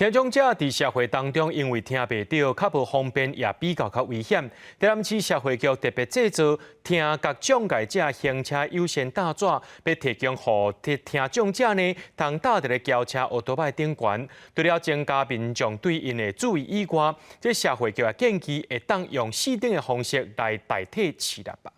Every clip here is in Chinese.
听障者伫社会当中，因为听袂到，较无方便，也比较危险。台南市社会局特别制作听觉障碍者行车优先大纸，要提供予听障者呢，通搭伫咧轿车、奥多摆顶悬。除了增加民众对因的注意以外，这社会局也建议会当用试顶的方式来代替市立吧。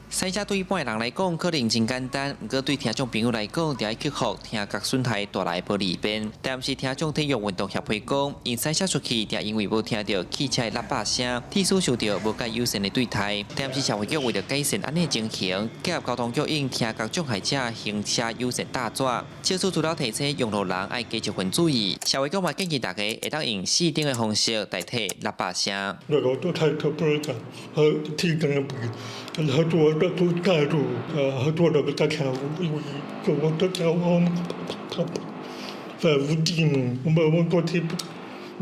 赛车对一般人来讲可能真简单，不过对听障朋友来讲，就要克服听觉损害带来不利便。但是听障体育运动协会讲，因赛车出去，就因为无听到汽车的喇叭声，体术受到无介友善的对待。但是社会局为了改善安尼情形，结合交通局应听觉障碍者行车优先大纸，测试除了提醒用路人爱加一份注意，社会局嘛建议大家会当用试顶的方式代替喇叭声。都太不能讲，听可能不，很多都带入，很多的大家因为我大家无地嘛，我多听，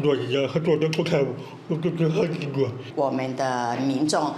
对呀，很多的不开，我都很奇怪。我们的民众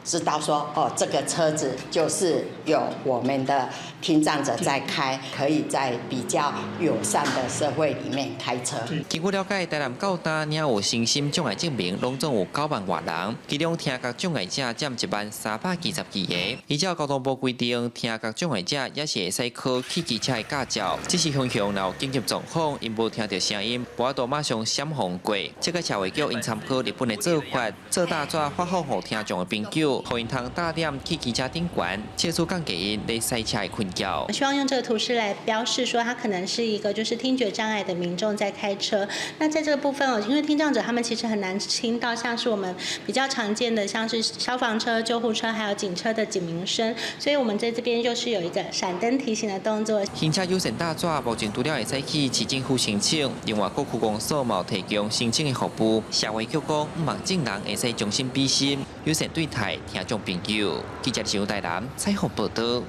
知道说，哦，这个车子就是有我们的听障者在开，可以在比较友善的社会里面开车。经过了解，台南到今年有身心障碍证明，拢总有9万多人，其中听觉障碍者占10322个。依照交通部规定，听觉障碍者也是会使考汽机车的驾照，只是向若有紧急状况，因无听到声音，无法度马上闪红过。这个社会局应参考日本的做法，做大纸发放予听障的朋友。 可因通搭点去汽车顶悬，切除降低因咧赛车的困扰。希望用这个图示来标示说，他可能是一个就是听觉障碍的民众在开车。那在这个部分哦，因为听障者他们其实很难听到像是我们比较常见的，像是消防车、救护车还有警车的警鸣声，所以我们在这边就是有一个闪灯提醒的动作。行车优先大纸目前除了会使去市政府申请，另外各区公所嘛提供申请的服务。社会局讲，毋望证人会使将心比心，优先对待听障朋友。记者陈台南采访报道。